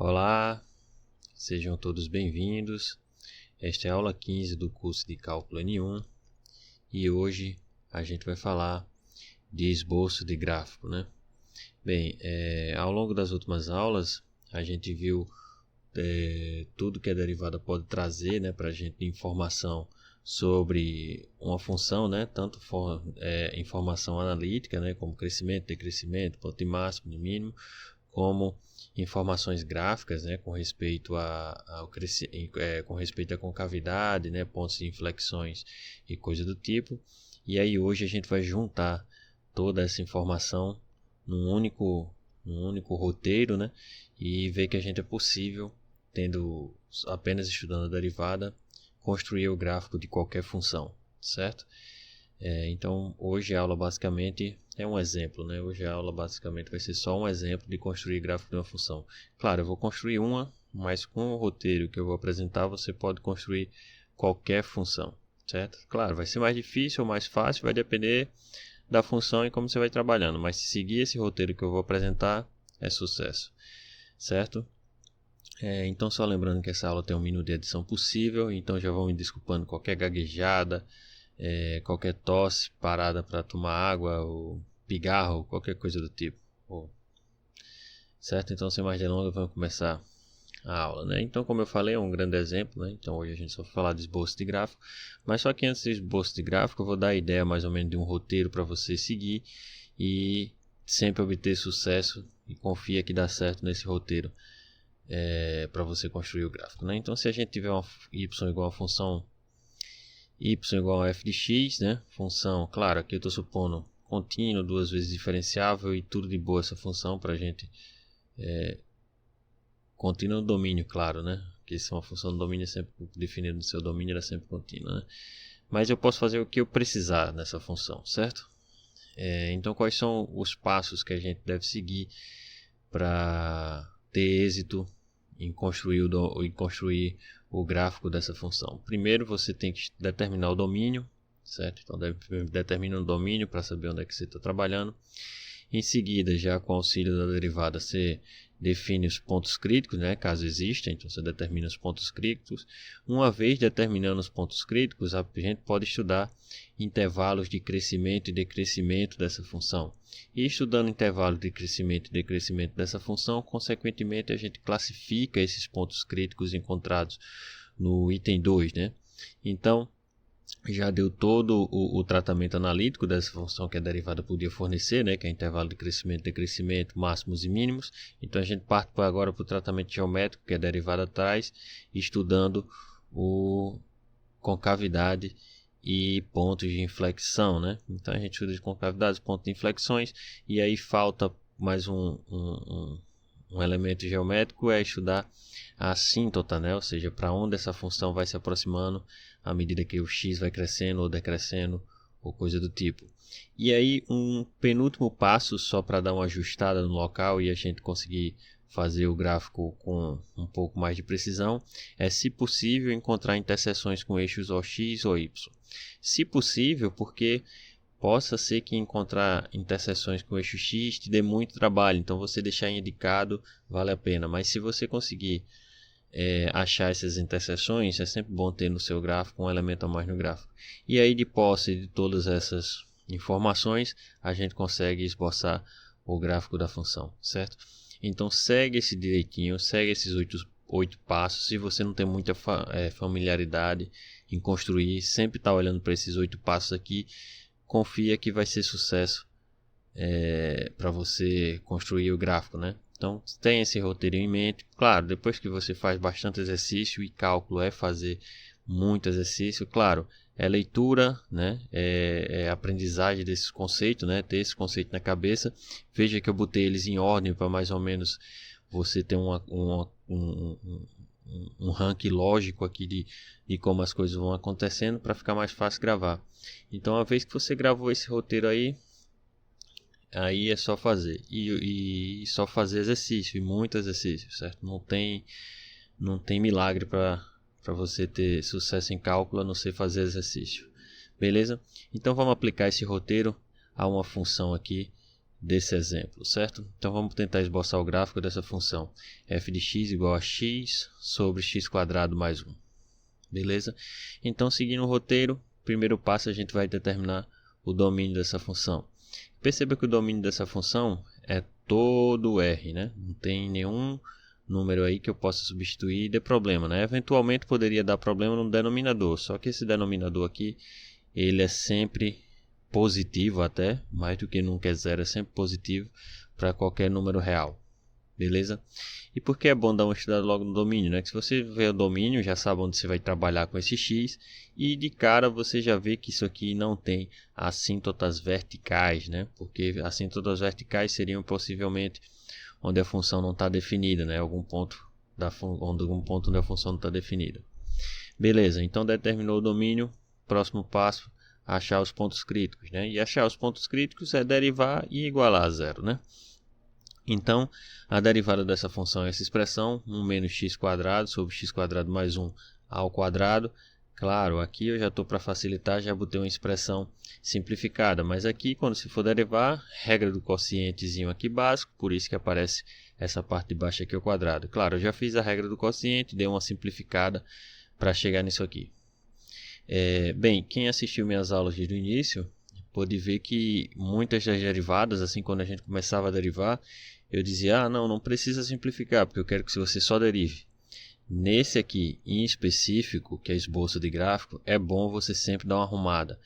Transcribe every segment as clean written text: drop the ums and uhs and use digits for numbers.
Olá, sejam todos bem-vindos. Esta é a aula 15 do curso de Cálculo N1 e hoje a gente vai falar de esboço de gráfico, né? Bem, ao longo das últimas aulas a gente viu tudo que a derivada pode trazer, né, para a gente de informação sobre uma função, né, tanto informação analítica, né, como crescimento, decrescimento, ponto de máximo, de mínimo, como informações gráficas, né, com respeito com respeito à concavidade, né, pontos de inflexões e coisa do tipo. E aí hoje a gente vai juntar toda essa informação num único roteiro, né, e ver que a gente é possível, tendo apenas estudando a derivada, construir o gráfico de qualquer função, certo? Então hoje a aula basicamente é um exemplo, né? Hoje a aula basicamente vai ser só um exemplo de construir gráfico de uma função. Claro, eu vou construir uma, mas com o roteiro que eu vou apresentar você pode construir qualquer função, certo? Claro, vai ser mais difícil ou mais fácil, vai depender da função e como você vai trabalhando, mas se seguir esse roteiro que eu vou apresentar, é sucesso, certo? Então só lembrando que essa aula tem um minuto de edição possível, então já vão me desculpando qualquer gaguejada, qualquer tosse, parada para tomar água, ou pigarro, qualquer coisa do tipo. Certo? Então sem mais delongas vamos começar a aula, né? Então, como eu falei, é um grande exemplo, né? Então hoje a gente só vai falar de esboço de gráfico, mas só que antes do esboço de gráfico eu vou dar a ideia mais ou menos de um roteiro para você seguir e sempre obter sucesso, e confia que dá certo nesse roteiro para você construir o gráfico, né? Então se a gente tiver uma y igual a função y igual a f de x, né? Função, claro, aqui eu estou supondo contínuo, duas vezes diferenciável e tudo de boa essa função para a gente contínuo no domínio, claro, né? Porque se uma função do domínio é sempre definida no seu domínio, ela é sempre contínua, né? Mas eu posso fazer o que eu precisar nessa função, certo? Então quais são os passos que a gente deve seguir para ter êxito em construir o gráfico dessa função? Primeiro você tem que determinar o domínio, certo? Então determina o domínio para saber onde é que você está trabalhando. Em seguida, já com o auxílio da derivada, você define os pontos críticos, né, caso existam. Então você determina os pontos críticos. Uma vez determinando os pontos críticos, a gente pode estudar intervalos de crescimento e decrescimento dessa função. E estudando intervalos de crescimento e decrescimento dessa função, consequentemente a gente classifica esses pontos críticos encontrados no item 2, né? Então já deu todo o tratamento analítico dessa função que a derivada podia fornecer, né, que é intervalo de crescimento e decrescimento, máximos e mínimos. Então a gente parte agora para o tratamento geométrico que a derivada traz, estudando o concavidade e pontos de inflexão, né? Então a gente estuda de concavidades, pontos de inflexões, e aí falta mais um elemento geométrico, é estudar a assíntota, né? Ou seja, para onde essa função vai se aproximando à medida que o x vai crescendo ou decrescendo ou coisa do tipo. E aí um penúltimo passo, só para dar uma ajustada no local e a gente conseguir fazer o gráfico com um pouco mais de precisão, é, se possível, encontrar interseções com eixos OX ou Y. Se possível, porque possa ser que encontrar interseções com o eixo X te dê muito trabalho, então você deixar indicado vale a pena. Mas se você conseguir achar essas interseções, é sempre bom ter no seu gráfico um elemento a mais no gráfico. E aí, de posse de todas essas informações, a gente consegue esboçar o gráfico da função, certo? Então segue esse direitinho, segue esses 8 passos. Se você não tem muita familiaridade em construir, sempre está olhando para esses 8 passos aqui, confia que vai ser sucesso para você construir o gráfico, né? Então tem esse roteiro em mente. Claro, depois que você faz bastante exercício, e cálculo é fazer muito exercício, claro, é leitura, né? É aprendizagem desses conceitos, né? Ter esse conceito na cabeça. Veja que eu botei eles em ordem para mais ou menos você ter um ranking lógico aqui de como as coisas vão acontecendo, para ficar mais fácil gravar. Então, uma vez que você gravou esse roteiro aí é só fazer e só fazer exercício, e muito exercício, certo? Não tem milagre para você ter sucesso em cálculo a não ser fazer exercício, beleza? Então vamos aplicar esse roteiro a uma função aqui desse exemplo, certo? Então vamos tentar esboçar o gráfico dessa função. F de x igual a x sobre x² mais 1. Beleza? Então, seguindo o roteiro, primeiro passo a gente vai determinar o domínio dessa função. Perceba que o domínio dessa função é todo R, né? Não tem nenhum número aí que eu possa substituir e dê problema, né? Eventualmente poderia dar problema no denominador, só que esse denominador aqui, ele é sempre positivo até, mais do que nunca é zero, é sempre positivo para qualquer número real, beleza? E por que é bom dar uma estudada logo no domínio, né? Que se você vê o domínio, já sabe onde você vai trabalhar com esse x, e de cara você já vê que isso aqui não tem assíntotas verticais, né? Porque assíntotas verticais seriam possivelmente onde a função não está definida, né? Algum ponto onde a função não está definida. Beleza, então determinou o domínio, próximo passo, achar os pontos críticos, né? E achar os pontos críticos é derivar e igualar a zero, né? Então, a derivada dessa função é essa expressão, 1 menos x² sobre x² mais 1 ao quadrado. Claro, aqui eu já estou para facilitar, já botei uma expressão simplificada, mas aqui quando se for derivar, regra do quocientezinho aqui básico, por isso que aparece essa parte de baixo aqui ao quadrado. Claro, eu já fiz a regra do quociente, dei uma simplificada para chegar nisso aqui. Bem, quem assistiu minhas aulas desde o início, pôde ver que muitas das derivadas, assim, quando a gente começava a derivar, eu dizia, não precisa simplificar, porque eu quero que você só derive. Nesse aqui, em específico, que é esboço de gráfico, é bom você sempre dar uma arrumada.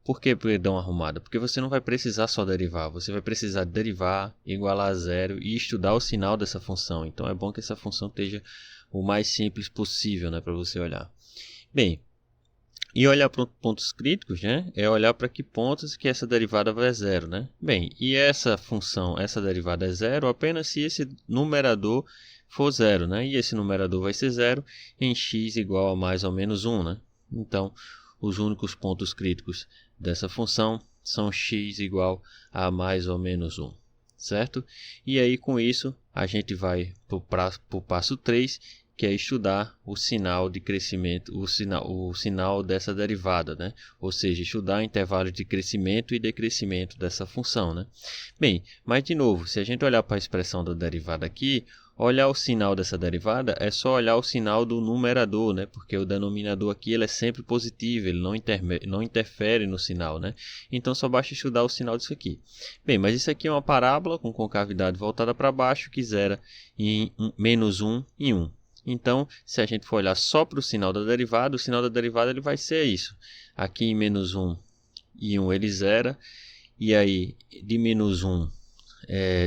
Por que dar uma arrumada? Porque você não vai precisar só derivar, você vai precisar derivar, igualar a zero e estudar o sinal dessa função. Então é bom que essa função esteja o mais simples possível, né, para você olhar. Bem, e olhar para pontos críticos, né? É olhar para que pontos que essa derivada vai a zero, né? Bem, e essa função, essa derivada é zero apenas se esse numerador for zero, né? E esse numerador vai ser zero em x igual a mais ou menos 1, né? Então, os únicos pontos críticos dessa função são x igual a mais ou menos 1, certo? E aí, com isso, a gente vai para o passo 3, que é estudar o sinal de crescimento, o sinal dessa derivada, né? Ou seja, estudar intervalos de crescimento e decrescimento dessa função, né? Bem, mas de novo, se a gente olhar para a expressão da derivada aqui, olhar o sinal dessa derivada é só olhar o sinal do numerador, né? Porque o denominador aqui ele é sempre positivo, ele não interfere no sinal, né? Então só basta estudar o sinal disso aqui. Bem, mas isso aqui é uma parábola com concavidade voltada para baixo que zera em menos 1 em 1. Então, se a gente for olhar só para o sinal da derivada, o sinal da derivada ele vai ser isso. Aqui em menos 1 e 1 ele zera, e aí de menos 1,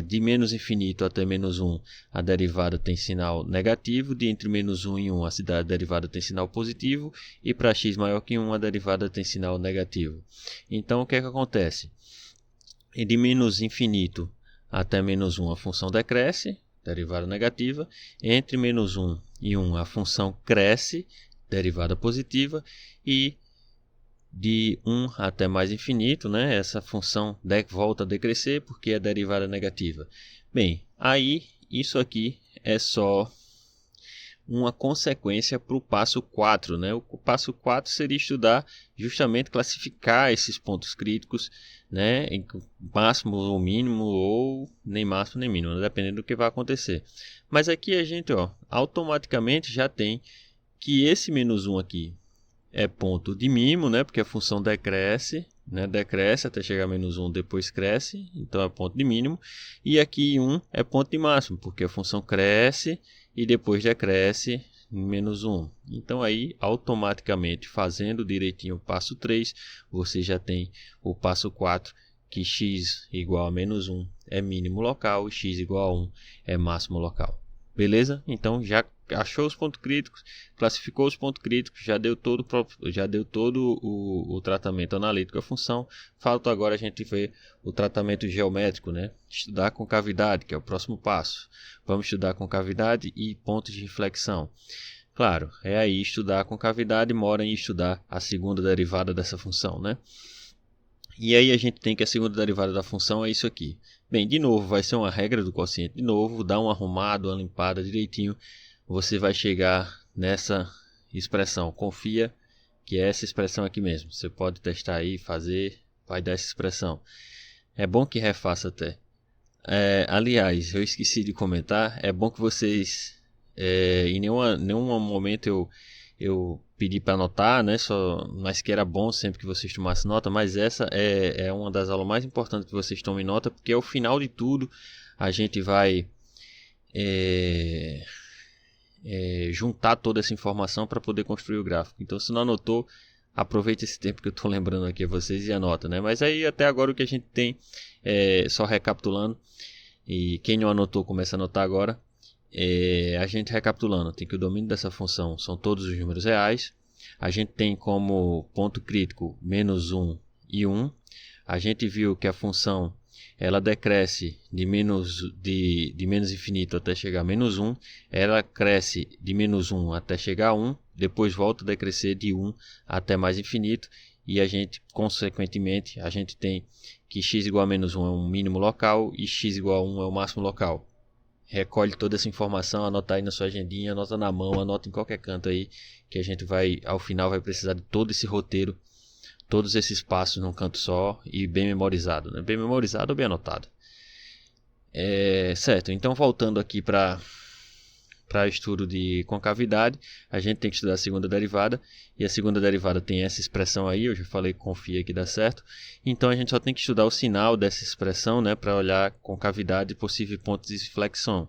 de menos infinito até menos 1, a derivada tem sinal negativo, de entre menos 1 e 1 a derivada tem sinal positivo, e para x maior que 1 a derivada tem sinal negativo. Então, o que é que acontece? E de menos infinito até menos 1 a função decresce, derivada negativa, entre menos 1 e 1 a função cresce, derivada positiva, e de 1 até mais infinito, né, essa função volta a decrescer porque é derivada negativa. Bem, aí isso aqui é só uma consequência para o passo 4, né? O passo 4 seria estudar, justamente classificar esses pontos críticos, né? Em máximo ou mínimo, ou nem máximo nem mínimo, dependendo do que vai acontecer. Mas aqui a gente automaticamente já tem que esse menos 1 aqui é ponto de mínimo, né? Porque a função decresce, né? Decresce até chegar a menos 1, depois cresce, então é ponto de mínimo. E aqui 1 é ponto de máximo, porque a função cresce e depois decresce em menos 1. Então aí, automaticamente, fazendo direitinho o passo 3, você já tem o passo 4, que x igual a menos 1 é mínimo local e x igual a 1 é máximo local. Beleza? Então já achou os pontos críticos, classificou os pontos críticos, já deu todo o tratamento analítico da função. Falta agora a gente ver o tratamento geométrico, né? Estudar concavidade, que é o próximo passo. Vamos estudar concavidade e pontos de inflexão. Claro, é aí estudar a concavidade, mora em estudar a segunda derivada dessa função, né? E aí a gente tem que a segunda derivada da função é isso aqui. Bem, de novo, vai ser uma regra do quociente. De novo, dá uma arrumada, uma limpada direitinho. Você vai chegar nessa expressão. Confia que é essa expressão aqui mesmo. Você pode testar aí, fazer, vai dar essa expressão. É bom que refaça até. Aliás, eu esqueci de comentar, é bom que vocês, em nenhum momento eu pedi para anotar, né? Mas que era bom sempre que vocês tomassem nota, mas essa é uma das aulas mais importantes que vocês tomem nota, porque ao final de tudo a gente vai juntar toda essa informação para poder construir o gráfico. Então, se não anotou, aproveite esse tempo que eu estou lembrando aqui a vocês e anota, né? Mas aí até agora o que a gente tem, só recapitulando, e quem não anotou começa a anotar agora. A gente recapitulando, tem que o domínio dessa função são todos os números reais. A gente tem como ponto crítico -1 e 1. A gente viu que a função ela decresce de menos infinito até chegar a -1. Ela cresce de -1 até chegar a 1. Depois volta a decrescer de 1 até mais infinito. E a gente, consequentemente, a gente tem que x igual a -1 é um mínimo local e x igual a 1 é o máximo local. Recolhe toda essa informação, anota aí na sua agendinha, anota na mão, anota em qualquer canto aí, que a gente vai, ao final, vai precisar de todo esse roteiro, todos esses passos num canto só e bem memorizado, né? Bem memorizado ou bem anotado. Certo, então voltando aqui para estudo de concavidade, a gente tem que estudar a segunda derivada, e a segunda derivada tem essa expressão aí, eu já falei, confia que dá certo. Então a gente só tem que estudar o sinal dessa expressão, né, para olhar concavidade e possível pontos de inflexão.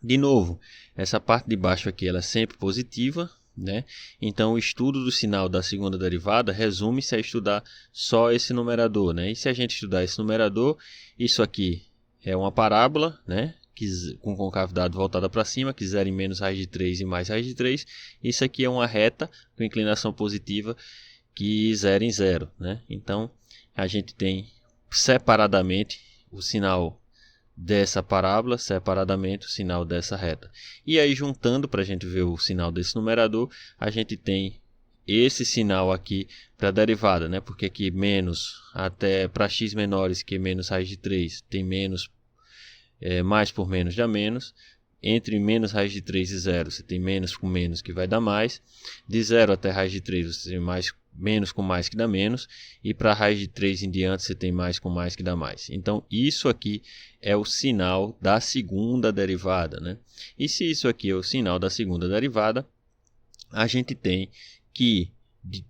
De novo, essa parte de baixo aqui ela é sempre positiva, né? Então o estudo do sinal da segunda derivada resume-se a estudar só esse numerador, né? E se a gente estudar esse numerador, isso aqui é uma parábola, né, com concavidade voltada para cima, que 0 em menos raiz de 3 e mais raiz de 3. Isso aqui é uma reta com inclinação positiva, que 0 em 0. Né? Então, a gente tem separadamente o sinal dessa parábola, separadamente o sinal dessa reta. E aí, juntando para a gente ver o sinal desse numerador, a gente tem esse sinal aqui para a derivada, né? Porque aqui menos, até para x menores que menos raiz de 3, tem menos. Mais por menos dá menos. Entre menos raiz de 3 e 0, você tem menos com menos que vai dar mais. De 0 até raiz de 3, você tem menos com mais que dá menos. E para raiz de 3 em diante, você tem mais com mais que dá mais. Então, isso aqui é o sinal da segunda derivada, né? E se isso aqui é o sinal da segunda derivada, a gente tem que,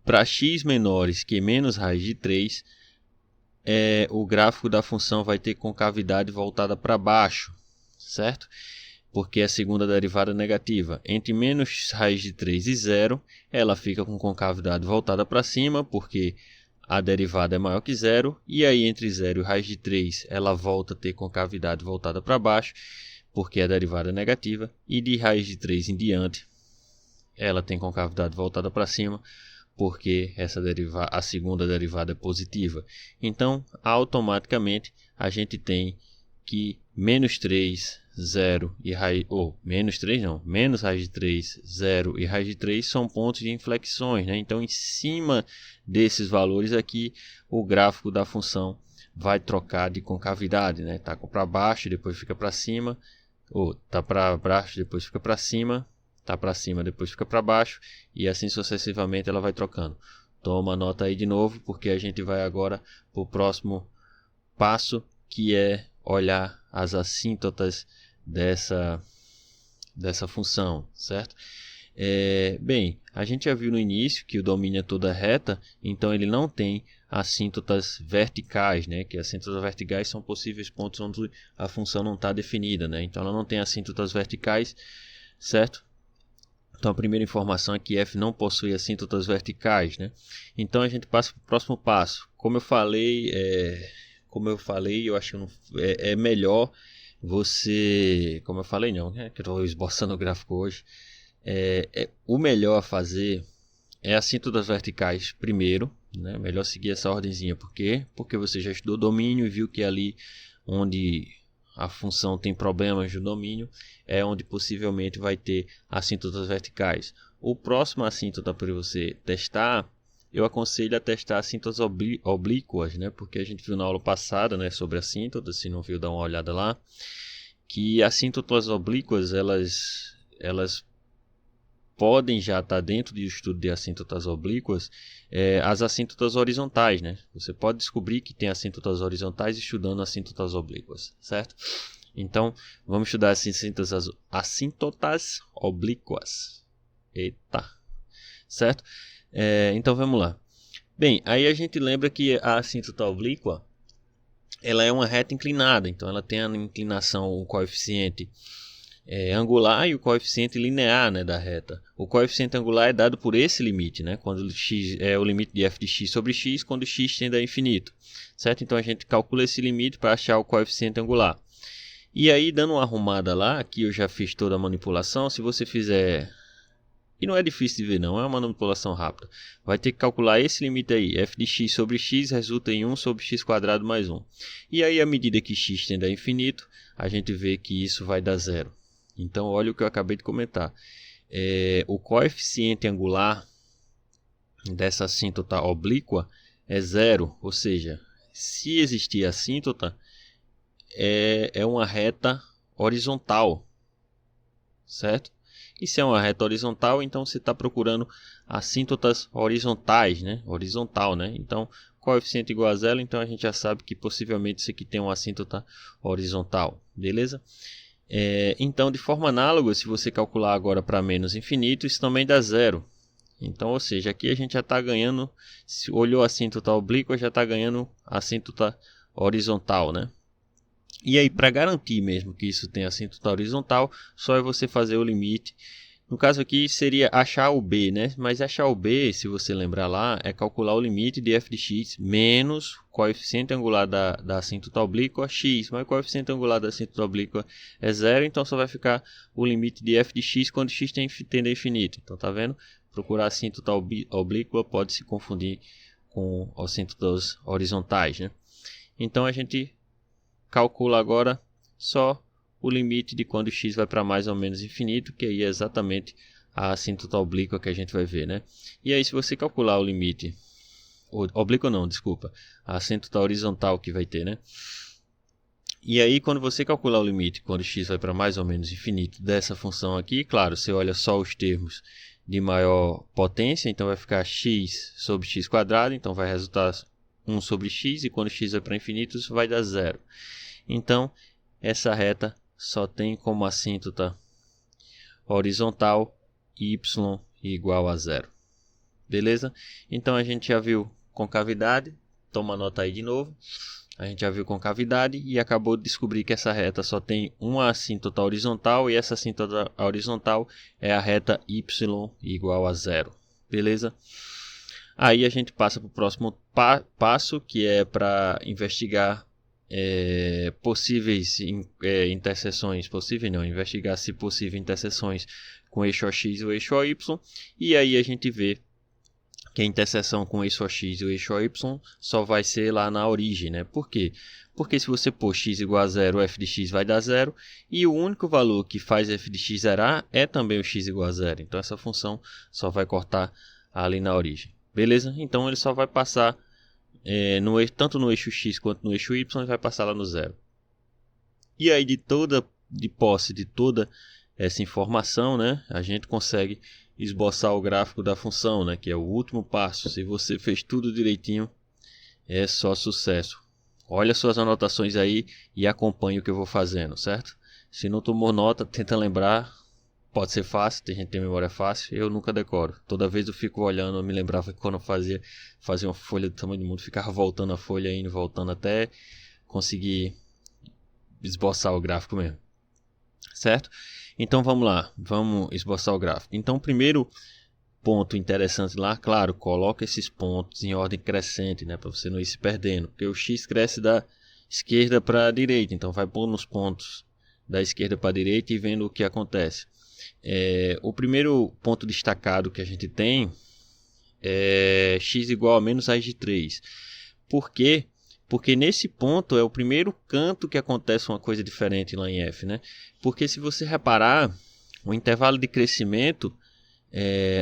para x menores que menos raiz de 3, o gráfico da função vai ter concavidade voltada para baixo, certo? Porque a segunda derivada é negativa. Entre menos raiz de 3 e 0, ela fica com concavidade voltada para cima, porque a derivada é maior que 0. E aí entre 0 e raiz de 3, ela volta a ter concavidade voltada para baixo, porque a derivada é negativa. E de raiz de 3 em diante, ela tem concavidade voltada para cima, porque a segunda derivada é positiva. Então, automaticamente, a gente tem que menos 3, 0 e raiz... menos 3 não, menos raiz de 3, 0 e raiz de 3 são pontos de inflexões, né? Então, em cima desses valores aqui, o gráfico da função vai trocar de concavidade, né? Tá para baixo, depois fica para cima, ou tá para baixo, depois fica para cima, tá para cima, depois fica para baixo, e assim sucessivamente ela vai trocando. Toma nota aí de novo, porque a gente vai agora para o próximo passo, que é olhar as assíntotas dessa função, certo? Bem, a gente já viu no início que o domínio é toda reta, então ele não tem assíntotas verticais, né? Que assíntotas verticais são possíveis pontos onde a função não está definida, né? Então ela não tem assíntotas verticais, certo? Então a primeira informação é que f não possui assíntotas verticais, né? Então a gente passa para o próximo passo. Como eu falei, eu acho que é melhor você... Como eu falei não, né? Que eu estou esboçando o gráfico hoje. O melhor a fazer é assíntotas verticais primeiro, né? Melhor seguir essa ordenzinha. Por quê? Porque você já estudou domínio e viu que ali onde a função tem problemas de domínio é onde possivelmente vai ter assíntotas verticais. O próximo assíntota para você testar, eu aconselho a testar assíntotas oblíquas, né? Porque a gente viu na aula passada, né, sobre assíntotas, se não viu, dá uma olhada lá, que assíntotas oblíquas elas podem já estar dentro do estudo de assíntotas oblíquas, as assíntotas horizontais, né? Você pode descobrir que tem assíntotas horizontais estudando assíntotas oblíquas, certo? Então, vamos estudar as assíntotas oblíquas. Eita! Certo? Então, vamos lá. Bem, aí a gente lembra que a assíntota oblíqua, ela é uma reta inclinada. Então, ela tem a inclinação, o coeficiente angular e o coeficiente linear, né, da reta. O coeficiente angular é dado por esse limite, né? Quando x é o limite de f de x sobre x, quando x tende a infinito. Certo? Então, a gente calcula esse limite para achar o coeficiente angular. E aí, dando uma arrumada lá, aqui eu já fiz toda a manipulação. Se você fizer... E não é difícil de ver não, é uma manipulação rápida. Vai ter que calcular esse limite aí. F de x sobre x resulta em 1 sobre x quadrado mais 1. E aí, à medida que x tende a infinito, a gente vê que isso vai dar zero. Então, olha o que eu acabei de comentar. O coeficiente angular dessa assíntota oblíqua é zero. Ou seja, se existir assíntota, é uma reta horizontal. Certo? E se é uma reta horizontal, então você está procurando assíntotas horizontais, né? Horizontal, né? Então, coeficiente igual a zero, então a gente já sabe que possivelmente isso aqui tem uma assíntota horizontal, beleza? Então, de forma análoga, se você calcular agora para menos infinito, isso também dá zero. Então, ou seja, aqui a gente já está ganhando, se olhou a assíntota oblíqua, já está ganhando a assíntota horizontal, né? E aí, para garantir mesmo que isso tenha assíntota horizontal, só é você fazer o limite. No caso aqui seria achar o b, né? Mas achar o b, se você lembrar lá, é calcular o limite de f de x menos o coeficiente angular da assíntota oblíqua x. Mas o coeficiente angular da assíntota oblíqua é zero, então só vai ficar o limite de f de x quando x tende a infinito. Então, tá vendo? Procurar assíntota oblíqua pode se confundir com assíntotas horizontais, né? Então, a gente calcula agora só o limite de quando x vai para mais ou menos infinito, que aí é exatamente a assíntota oblíqua que a gente vai ver, né? E aí, se você calcular o limite, oblíqua não, desculpa, a assíntota horizontal que vai ter, né? E aí, quando você calcular o limite, quando x vai para mais ou menos infinito dessa função aqui, claro, você olha só os termos de maior potência, então vai ficar x sobre x quadrado, então vai resultar 1 sobre x, e quando x vai para infinito, isso vai dar zero. Então, essa reta só tem como assíntota horizontal y igual a zero. Beleza? Então, a gente já viu concavidade. Toma nota aí de novo. A gente já viu concavidade e acabou de descobrir que essa reta só tem uma assíntota horizontal. E essa assíntota horizontal é a reta y igual a zero. Beleza? Aí a gente passa para o próximo passo, que é para investigar possíveis interseções, investigar se possível interseções com o eixo x e o eixo y, e aí a gente vê que a interseção com o eixo x e o eixo y só vai ser lá na origem, né? Por quê? Porque se você pôr x igual a zero, f de x vai dar zero, e o único valor que faz f de x zerar é também o x igual a zero, então essa função só vai cortar ali na origem. Beleza? Então ele só vai passar tanto no eixo x quanto no eixo y, vai passar lá no zero. E aí de posse de toda essa informação, né, a gente consegue esboçar o gráfico da função, né, que é o último passo. Se você fez tudo direitinho, é só sucesso. Olha suas anotações aí e acompanhe o que eu vou fazendo, certo? Se não tomou nota, tenta lembrar. Pode ser fácil, tem gente que tem memória fácil, eu nunca decoro. Toda vez eu fico olhando, eu me lembrava que quando eu fazia uma folha do tamanho do mundo, ficava voltando a folha, indo, voltando até conseguir esboçar o gráfico mesmo. Certo? Então vamos lá, vamos esboçar o gráfico. Então, primeiro ponto interessante lá, claro, coloca esses pontos em ordem crescente, né, para você não ir se perdendo, porque o x cresce da esquerda para a direita, então vai pôr nos pontos da esquerda para a direita e vendo o que acontece. O primeiro ponto destacado que a gente tem é x igual a menos raiz de 3. Por quê? Porque nesse ponto é o primeiro canto que acontece uma coisa diferente lá em f, né? Porque se você reparar, o intervalo de crescimento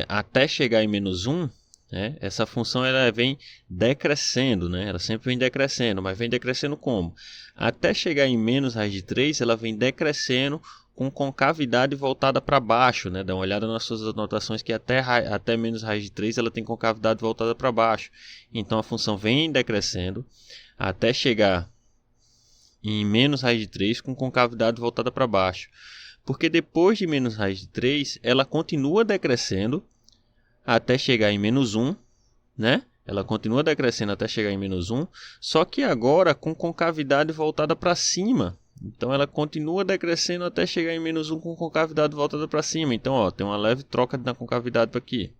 até chegar em menos 1, né? Essa função ela vem decrescendo, né? Ela sempre vem decrescendo, mas vem decrescendo como? Até chegar em menos raiz de 3, ela vem decrescendo com concavidade voltada para baixo, né? Dá uma olhada nas suas anotações que até menos raiz de 3 ela tem concavidade voltada para baixo. Então a função vem decrescendo até chegar em menos raiz de 3 com concavidade voltada para baixo. Porque depois de menos raiz de 3, ela continua decrescendo até chegar em menos 1, né? Ela continua decrescendo até chegar em menos 1, só que agora com concavidade voltada para cima. Então ela continua decrescendo até chegar em menos 1 com concavidade voltada para cima. Então ó, tem uma leve troca na concavidade aqui.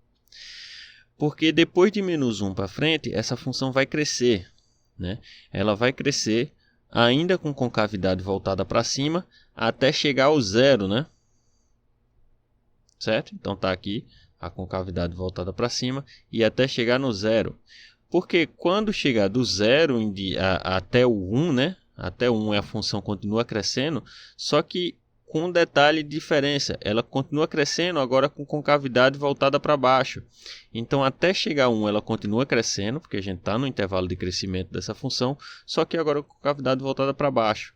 Porque depois de menos 1 para frente, essa função vai crescer, né? Ela vai crescer ainda com concavidade voltada para cima até chegar ao zero, né? Certo? Então tá aqui a concavidade voltada para cima e até chegar no zero. Porque quando chegar do zero até o 1, né? Até o 1 a função continua crescendo, só que com um detalhe de diferença. Ela continua crescendo agora com concavidade voltada para baixo. Então até chegar a 1 ela continua crescendo, porque a gente está no intervalo de crescimento dessa função, só que agora com concavidade voltada para baixo.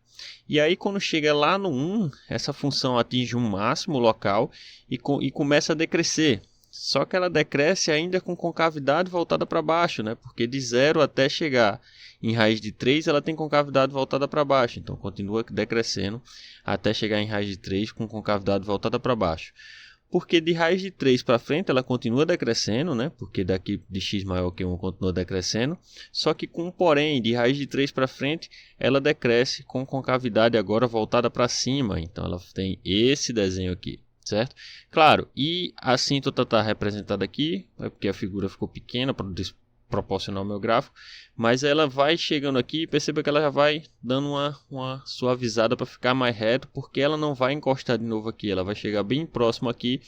E aí quando chega lá no 1, essa função atinge um máximo local e começa a decrescer. Só que ela decresce ainda com concavidade voltada para baixo, né? Porque de 0 até chegar em raiz de 3, ela tem concavidade voltada para baixo. Então continua decrescendo até chegar em raiz de 3 com concavidade voltada para baixo. Porque de raiz de 3 para frente ela continua decrescendo, né? Porque daqui de x maior que 1 continua decrescendo. Só que com porém, de raiz de 3 para frente, ela decresce com concavidade agora voltada para cima. Então ela tem esse desenho aqui. Certo? Claro, e a assíntota está representada aqui, é porque a figura ficou pequena para proporcionar o meu gráfico, mas ela vai chegando aqui e perceba que ela já vai dando uma suavizada para ficar mais reto, porque ela não vai encostar de novo aqui, ela vai chegar bem próximo aqui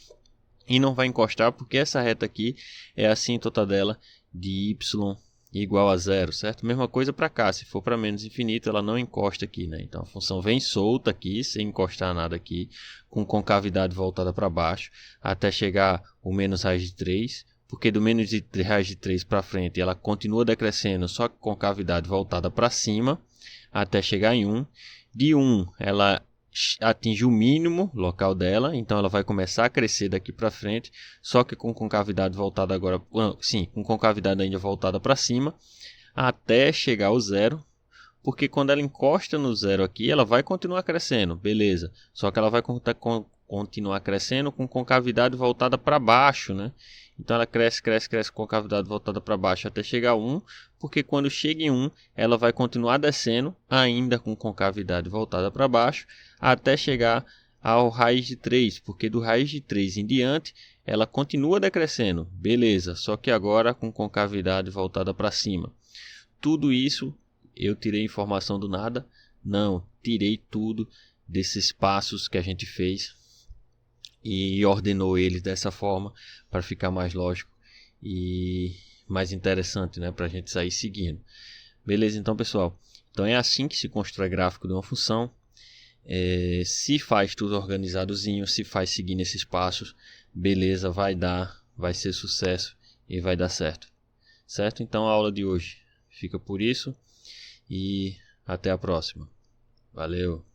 e não vai encostar, porque essa reta aqui é a assíntota dela de y igual a zero, certo? Mesma coisa para cá, se for para menos infinito, ela não encosta aqui, né? Então a função vem solta aqui, sem encostar nada aqui, com concavidade voltada para baixo, até chegar o menos raiz de 3, porque do menos de raiz de 3 para frente ela continua decrescendo, só que com concavidade voltada para cima, até chegar em 1. De 1 ela atinge o mínimo local dela, então ela vai começar a crescer daqui para frente, só que com concavidade voltada agora, sim, com concavidade ainda voltada para cima, até chegar ao zero, porque quando ela encosta no zero aqui, ela vai continuar crescendo, beleza, só que ela vai continuar crescendo com concavidade voltada para baixo, né? Então ela cresce com concavidade voltada para baixo até chegar a 1, porque quando chega em 1, ela vai continuar descendo, ainda com concavidade voltada para baixo, até chegar ao raiz de 3, porque do raiz de 3 em diante, ela continua decrescendo, beleza, só que agora com concavidade voltada para cima. Tudo isso eu tirei informação do nada? Não, tirei tudo desses passos que a gente fez e ordenou eles dessa forma para ficar mais lógico e mais interessante, né, para a gente sair seguindo. Beleza, então pessoal, então é assim que se constrói gráfico de uma função. Se faz tudo organizadozinho, se faz seguindo esses passos, beleza, vai ser sucesso e vai dar certo. Certo? Então a aula de hoje fica por isso e até a próxima. Valeu!